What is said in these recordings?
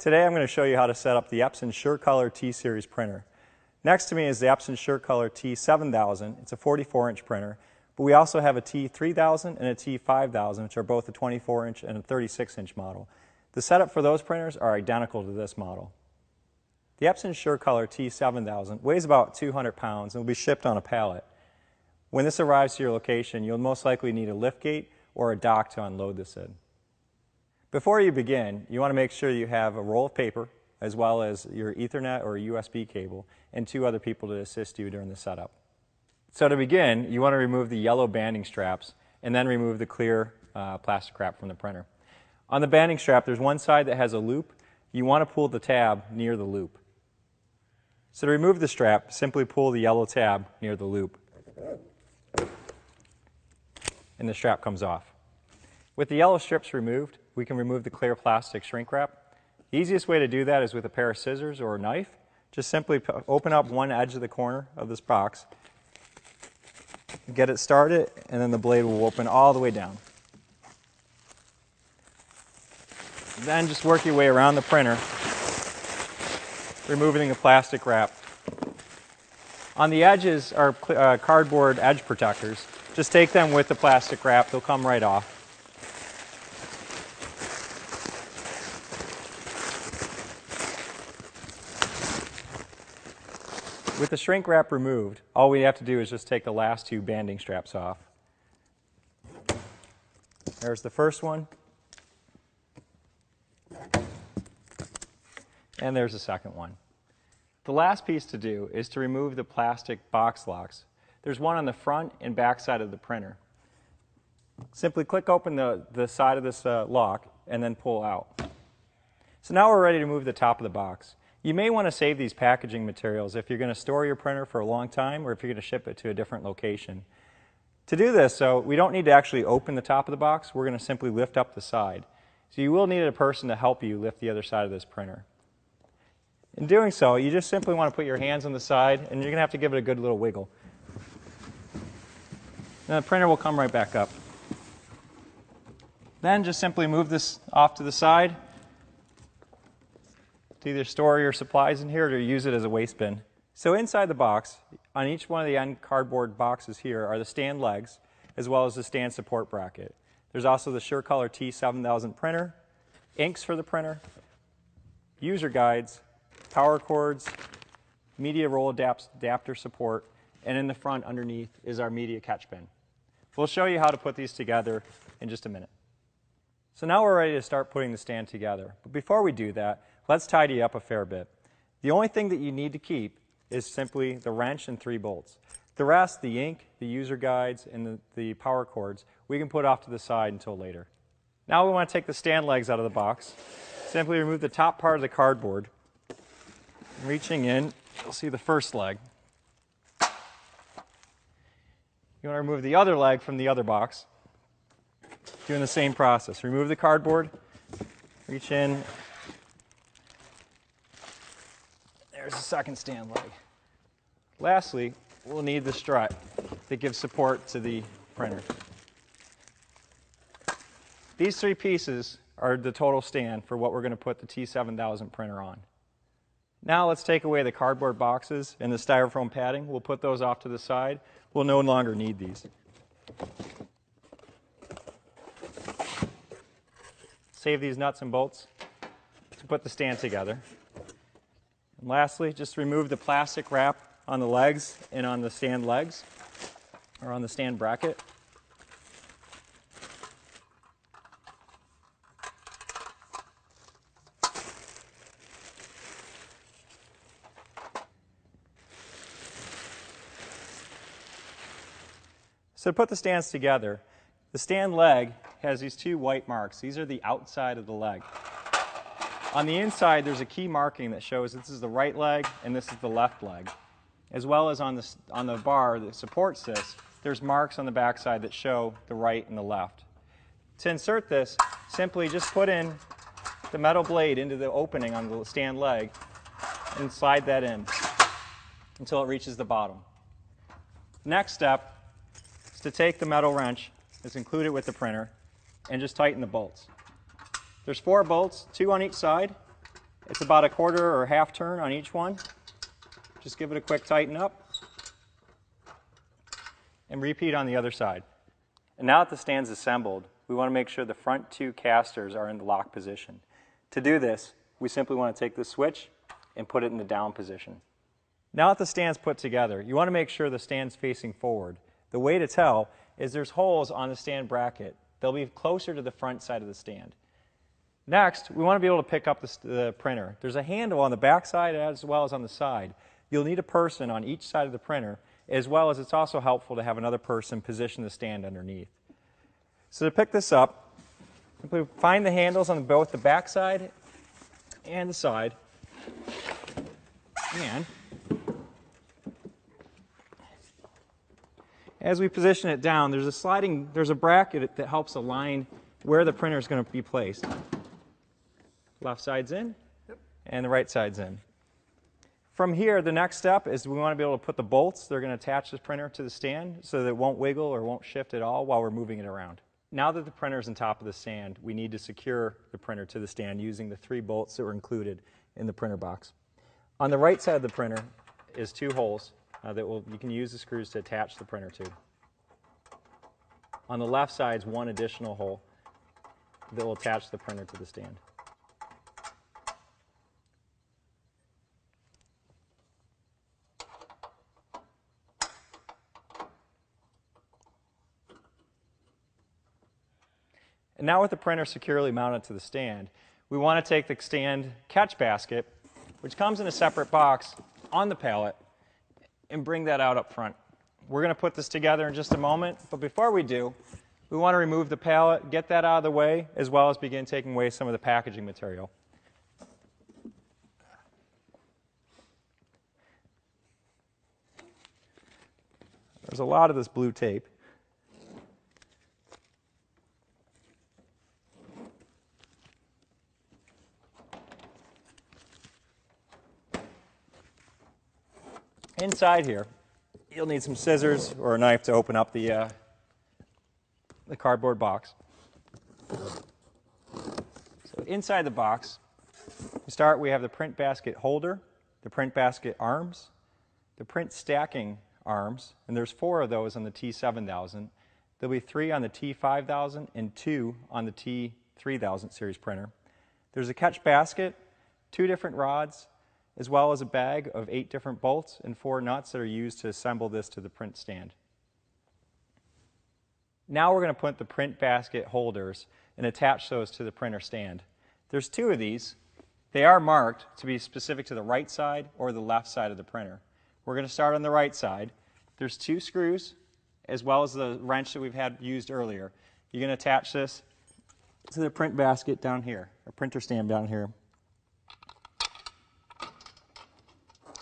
Today I'm going to show you how to set up the Epson SureColor T-Series printer. Next to me is the Epson SureColor T7000. It's a 44-inch printer, but we also have a T3000 and a T5000, which are both a 24-inch and a 36-inch model. The setup for those printers are identical to this model. The Epson SureColor T7000 weighs about 200 pounds and will be shipped on a pallet. When this arrives to your location, you'll most likely need a liftgate or a dock to unload this in. Before you begin, you want to make sure you have a roll of paper, as well as your Ethernet or USB cable, and 2 other people to assist you during the setup. So to begin, you want to remove the yellow banding straps, and then remove the clear plastic wrap from the printer. On the banding strap, there's one side that has a loop. You want to pull the tab near the loop. So to remove the strap, simply pull the yellow tab near the loop, and the strap comes off. With the yellow strips removed, we can remove the clear plastic shrink wrap. The easiest way to do that is with a pair of scissors or a knife. Just simply open up one edge of the corner of this box, get it started, and then the blade will open all the way down. Then just work your way around the printer, removing the plastic wrap. On the edges are cardboard edge protectors. Just take them with the plastic wrap, they'll come right off. With the shrink wrap removed, all we have to do is just take the last 2 banding straps off. There's the first one, and there's the second one. The last piece to do is to remove the plastic box locks. There's one on the front and back side of the printer. Simply click open the side of this lock and then pull out. So now we're ready to move the top of the box. You may want to save these packaging materials if you're going to store your printer for a long time or if you're going to ship it to a different location. To do this, so we don't need to actually open the top of the box. We're going to simply lift up the side. So you will need a person to help you lift the other side of this printer. In doing so, you just simply want to put your hands on the side, and you're going to have to give it a good little wiggle. And the printer will come right back up. Then just simply move this off to the side to either store your supplies in here or use it as a waste bin. So inside the box, on each one of the end cardboard boxes here are the stand legs, as well as the stand support bracket. There's also the SureColor T7000 printer, inks for the printer, user guides, power cords, media roll adapter support, and in the front underneath is our media catch bin. We'll show you how to put these together in just a minute. So now we're ready to start putting the stand together. But before we do that, let's tidy up a fair bit. The only thing that you need to keep is simply the wrench and 3 bolts. The rest, the ink, the user guides, and the power cords, we can put off to the side until later. Now we want to take the stand legs out of the box. Simply remove the top part of the cardboard. Reaching in, you'll see the first leg. You want to remove the other leg from the other box. Doing the same process. Remove the cardboard, reach in. There's the second stand leg. Lastly, we'll need the strut that gives support to the printer. These 3 pieces are the total stand for what we're going to put the T7000 printer on. Now let's take away the cardboard boxes and the styrofoam padding. We'll put those off to the side. We'll no longer need these. Save these nuts and bolts to put the stand together. And lastly, just remove the plastic wrap on the legs and on the stand legs, or on the stand bracket. So to put the stands together, the stand leg has these 2 white marks. These are the outside of the leg. On the inside, there's a key marking that shows this is the right leg and this is the left leg. As well as on the bar that supports this, there's marks on the backside that show the right and the left. To insert this, simply just put in the metal blade into the opening on the stand leg and slide that in until it reaches the bottom. Next step is to take the metal wrench that's included with the printer and just tighten the bolts. There's 4 bolts, 2 on each side. It's about a quarter or half turn on each one. Just give it a quick tighten up. And repeat on the other side. And now that the stand's assembled, we want to make sure the front two casters are in the lock position. To do this, we simply want to take the switch and put it in the down position. Now that the stand's put together, you want to make sure the stand's facing forward. The way to tell is there's holes on the stand bracket. They'll be closer to the front side of the stand. Next, we want to be able to pick up the printer. There's a handle on the back side as well as on the side. You'll need a person on each side of the printer, as well as it's also helpful to have another person position the stand underneath. So to pick this up, simply find the handles on both the back side and the side. And as we position it down, there's a bracket that helps align where the printer is going to be placed. Left side's in, and the right side's in. From here, the next step is we want to be able to put the bolts. They're going to attach the printer to the stand so that it won't wiggle or won't shift at all while we're moving it around. Now that the printer is on top of the stand, we need to secure the printer to the stand using the 3 bolts that were included in the printer box. On the right side of the printer is 2 holes you can use the screws to attach the printer to. On the left side is 1 additional hole that will attach the printer to the stand. And now with the printer securely mounted to the stand, we want to take the stand catch basket, which comes in a separate box on the pallet, and bring that out up front. We're going to put this together in just a moment, but before we do, we want to remove the pallet, get that out of the way, as well as begin taking away some of the packaging material. There's a lot of this blue tape. Inside here, you'll need some scissors or a knife to open up the cardboard box. So inside the box, we have the print basket holder, the print basket arms, the print stacking arms, and there's 4 of those on the T7000. There'll be 3 on the T5000 and 2 on the T3000 series printer. There's a catch basket, 2 different rods, as well as a bag of 8 different bolts and 4 nuts that are used to assemble this to the print stand. Now we're going to put the print basket holders and attach those to the printer stand. There's 2 of these. They are marked to be specific to the right side or the left side of the printer. We're going to start on the right side. There's 2 screws as well as the wrench that we've had used earlier. You're going to attach this to the print basket down here, or printer stand down here.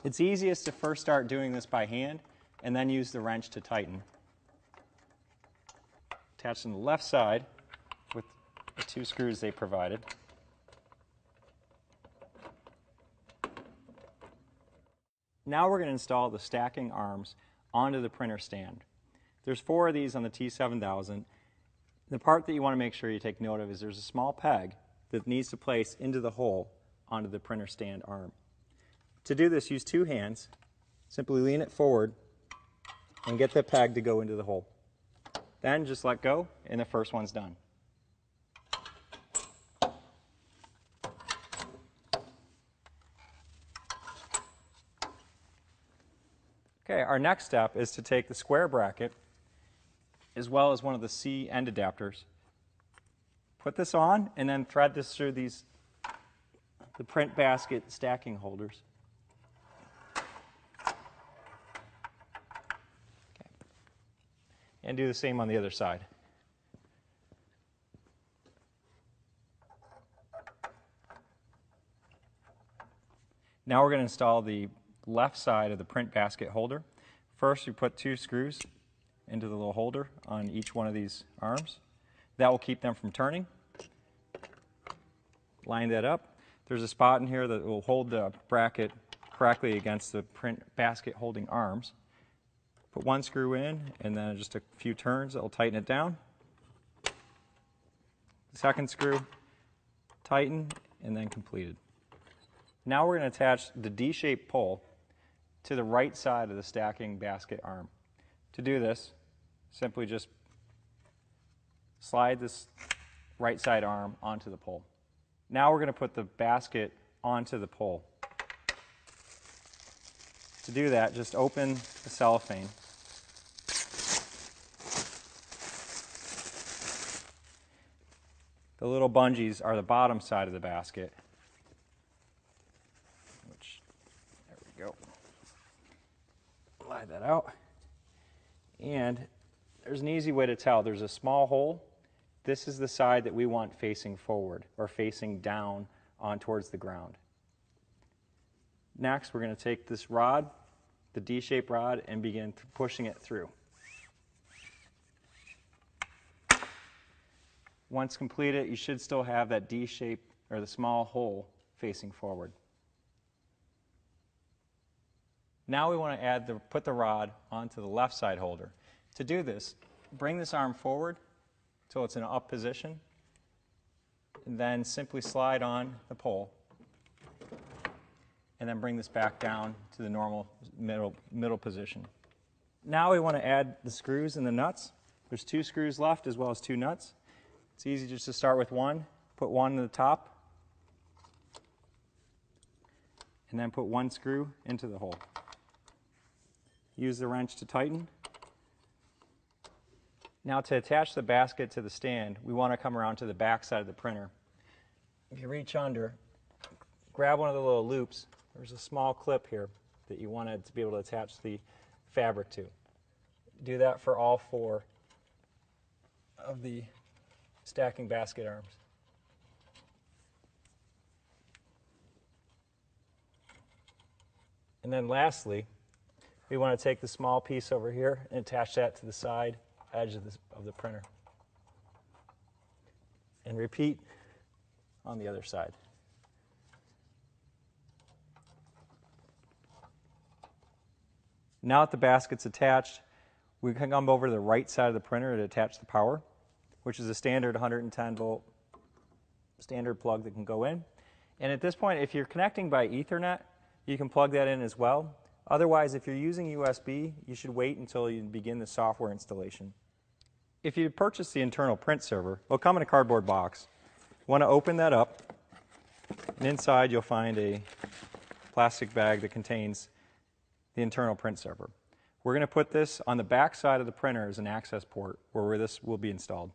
It's easiest to first start doing this by hand and then use the wrench to tighten. Attach on the left side with the 2 screws they provided. Now we're going to install the stacking arms onto the printer stand. There's 4 of these on the T7000. The part that you want to make sure you take note of is there's a small peg that needs to place into the hole onto the printer stand arm. To do this, use 2 hands. Simply lean it forward and get the peg to go into the hole. Then just let go, and the first one's done. Okay, our next step is to take the square bracket as well as one of the C end adapters. Put this on and then thread this through the print basket stacking holders. And do the same on the other side. Now we're going to install the left side of the print basket holder. First, you put 2 screws into the little holder on each one of these arms. That will keep them from turning. Line that up. There's a spot in here that will hold the bracket correctly against the print basket holding arms. Put 1 screw in, and then just a few turns, it'll tighten it down. The second screw, tighten, and then completed. Now we're going to attach the D-shaped pole to the right side of the stacking basket arm. To do this, simply just slide this right side arm onto the pole. Now we're going to put the basket onto the pole. To do that, just open the cellophane. The little bungees are the bottom side of the basket. There we go. Slide that out. And there's an easy way to tell. There's a small hole. This is the side that we want facing forward or facing down on towards the ground. Next, we're going to take this rod, the D-shaped rod, and begin pushing it through. Once completed, you should still have that D-shape or the small hole facing forward. Now we want to put the rod onto the left side holder. To do this, bring this arm forward until it's in an up position, and then simply slide on the pole, and then bring this back down to the normal middle position. Now we want to add the screws and the nuts. There's 2 screws left as well as 2 nuts. It's easy just to start with one, put one in the top, and then put 1 screw into the hole. Use the wrench to tighten. Now to attach the basket to the stand, we want to come around to the back side of the printer. If you reach under, grab one of the little loops. There's a small clip here that you wanted to be able to attach the fabric to. Do that for all 4 of the stacking basket arms. And then lastly, we want to take the small piece over here and attach that to the side edge of the printer. And repeat on the other side. Now that the basket's attached, we can come over to the right side of the printer to attach the power, which is a standard 110 volt standard plug that can go in. And at this point, if you're connecting by Ethernet, you can plug that in as well. Otherwise, if you're using USB, you should wait until you begin the software installation. If you purchase the internal print server, it'll come in a cardboard box. You want to open that up, and inside you'll find a plastic bag that contains the internal print server. We're going to put this on the back side of the printer as an access port where this will be installed.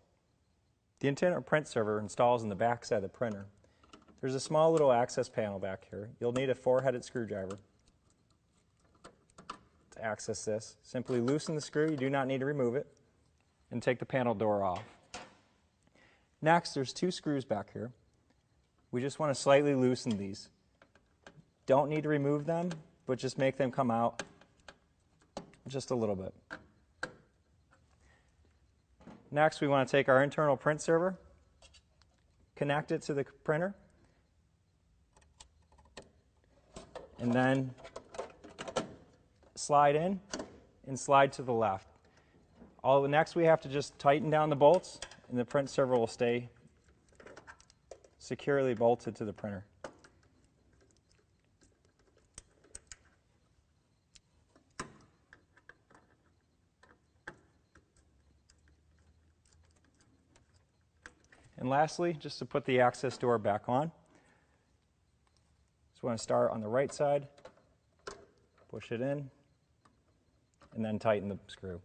The internal print server installs in the back side of the printer. There's a small little access panel back here. You'll need a 4-headed screwdriver to access this. Simply loosen the screw. You do not need to remove it. And take the panel door off. Next, there's 2 screws back here. We just want to slightly loosen these. Don't need to remove them, but just make them come out just a little bit. Next, we want to take our internal print server, connect it to the printer, and then slide in and slide to the left. Next, we have to just tighten down the bolts, and the print server will stay securely bolted to the printer. And lastly, just to put the access door back on, just want to start on the right side, push it in, and then tighten the screw.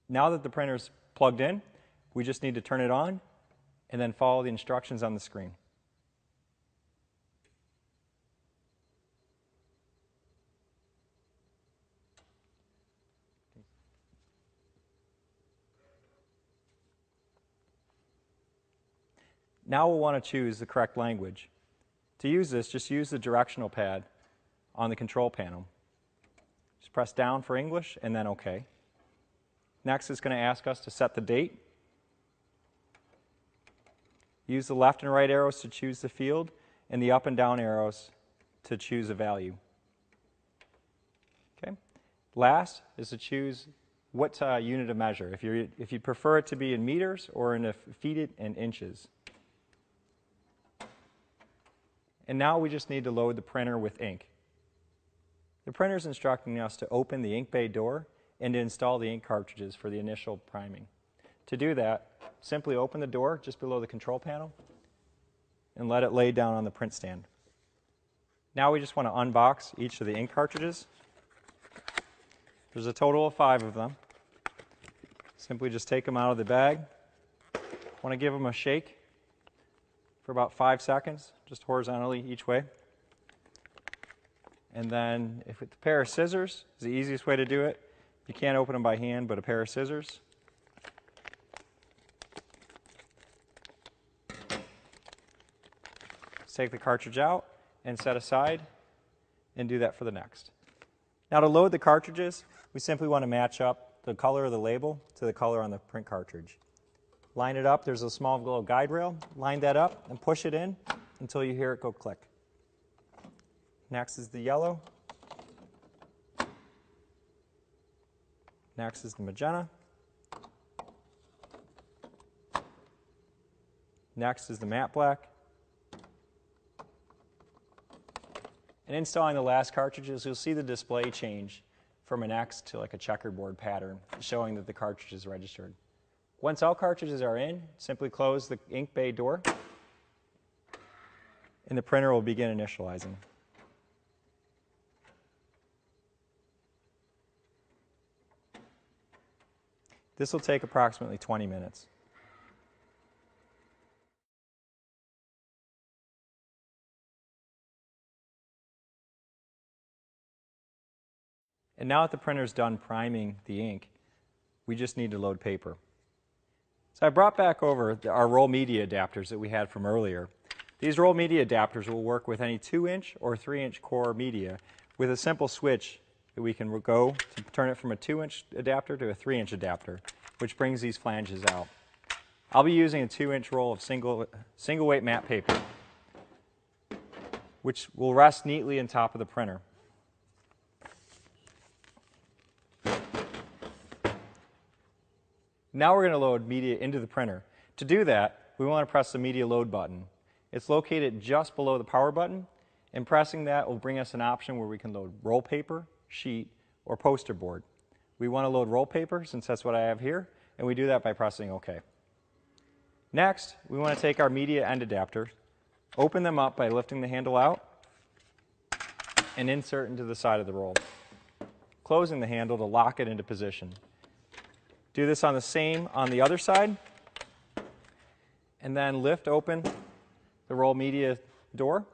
Now that the printer's plugged in, we just need to turn it on and then follow the instructions on the screen. Now we'll want to choose the correct language. To use this, just use the directional pad on the control panel. Just press down for English and then OK. Next, it's going to ask us to set the date. Use the left and right arrows to choose the field, and the up and down arrows to choose a value. Okay. Last is to choose what unit of measure, if you prefer it to be in meters or in feet and inches. And now we just need to load the printer with ink. The printer is instructing us to open the ink bay door and to install the ink cartridges for the initial priming. To do that, simply open the door just below the control panel and let it lay down on the print stand. Now we just want to unbox each of the ink cartridges. There's a total of 5 of them. Simply just take them out of the bag. Want to give them a shake for about 5 seconds, just horizontally each way. And then if it's a pair of scissors is the easiest way to do it. You can't open them by hand, but a pair of scissors. Take the cartridge out and set aside and do that for the next. Now to load the cartridges, we simply want to match up the color of the label to the color on the print cartridge. Line it up, there's a small little guide rail, line that up and push it in until you hear it go click. Next is the yellow. Next is the magenta. Next is the matte black. And installing the last cartridges, you'll see the display change from an X to like a checkerboard pattern, showing that the cartridge is registered. Once all cartridges are in, simply close the ink bay door, and the printer will begin initializing. This will take approximately 20 minutes. And now that the printer's done priming the ink, we just need to load paper. So I brought back over our roll media adapters that we had from earlier. These roll media adapters will work with any 2-inch or 3-inch core media with a simple switch that we can go to turn it from a 2-inch adapter to a 3-inch adapter, which brings these flanges out. I'll be using a 2-inch roll of single weight matte paper, which will rest neatly on top of the printer. Now we're going to load media into the printer. To do that, we want to press the media load button. It's located just below the power button, and pressing that will bring us an option where we can load roll paper, sheet, or poster board. We want to load roll paper since that's what I have here, and we do that by pressing OK. Next, we want to take our media end adapters, open them up by lifting the handle out, and insert into the side of the roll, closing the handle to lock it into position. Do this on the other side, and then lift open the roll media door,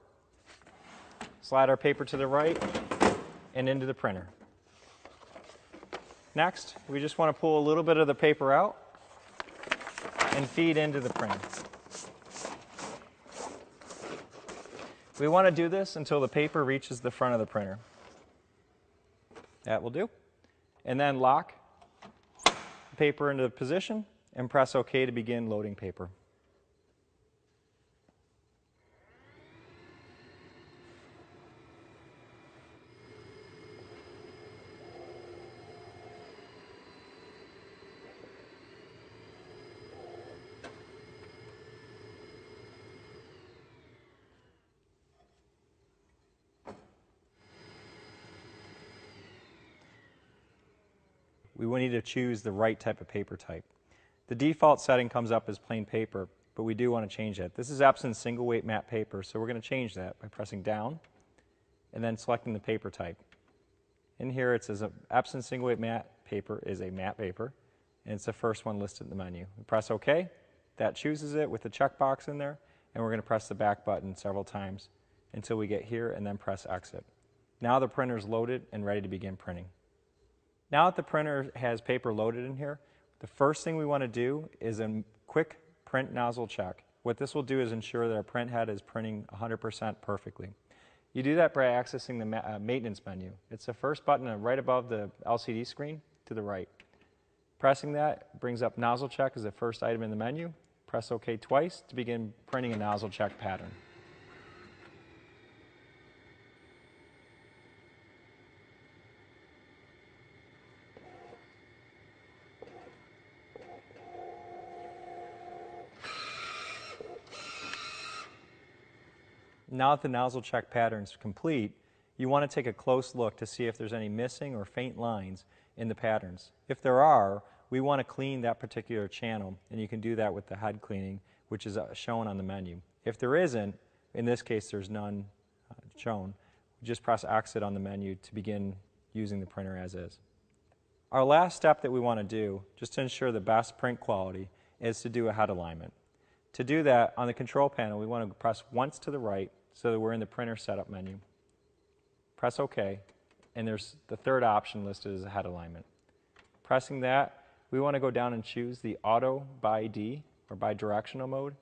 slide our paper to the right, and into the printer. Next, we just want to pull a little bit of the paper out and feed into the printer. We want to do this until the paper reaches the front of the printer. That will do. And then lock the paper into position and press OK to begin loading paper. We need to choose the right type of paper type. The default setting comes up as plain paper, but we do want to change that. This is Epson single weight matte paper, so we're going to change that by pressing down and then selecting the paper type. In here it says Epson single weight matte paper is a matte paper, and it's the first one listed in the menu. We press OK, that chooses it with the checkbox in there, and we're going to press the back button several times until we get here and then press exit. Now the printer is loaded and ready to begin printing. Now that the printer has paper loaded in here, the first thing we want to do is a quick print nozzle check. What this will do is ensure that our print head is printing 100% perfectly. You do that by accessing the maintenance menu. It's the first button right above the LCD screen to the right. Pressing that brings up nozzle check as the first item in the menu. Press OK twice to begin printing a nozzle check pattern. Now that the nozzle check pattern is complete, you want to take a close look to see if there's any missing or faint lines in the patterns. If there are, we want to clean that particular channel, and you can do that with the head cleaning, which is shown on the menu. If there isn't, in this case there's none shown, just press exit on the menu to begin using the printer as is. Our last step that we want to do, just to ensure the best print quality, is to do a head alignment. To do that, on the control panel, we want to press once to the right so that we're in the printer setup menu. Press OK, and there's the third option listed as a head alignment. Pressing that, we want to go down and choose the auto bi-D or bidirectional mode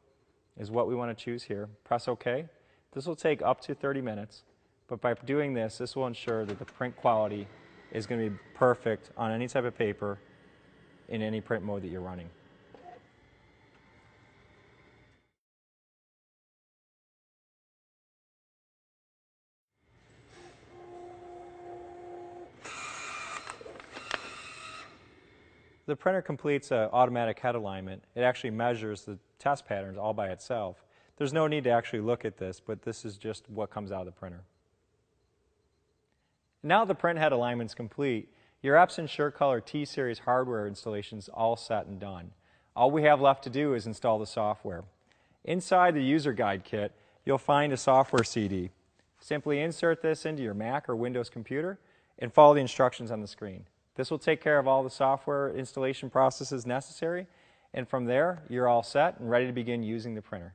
is what we want to choose here. Press OK. This will take up to 30 minutes, but by doing this, this will ensure that the print quality is going to be perfect on any type of paper in any print mode that you're running. The printer completes an automatic head alignment. It actually measures the test patterns all by itself. There's no need to actually look at this, but this is just what comes out of the printer. Now the print head alignment is complete, your Epson SureColor T-Series hardware installation is all set and done. All we have left to do is install the software. Inside the user guide kit, you'll find a software CD. Simply insert this into your Mac or Windows computer and follow the instructions on the screen. This will take care of all the software installation processes necessary, and from there, you're all set and ready to begin using the printer.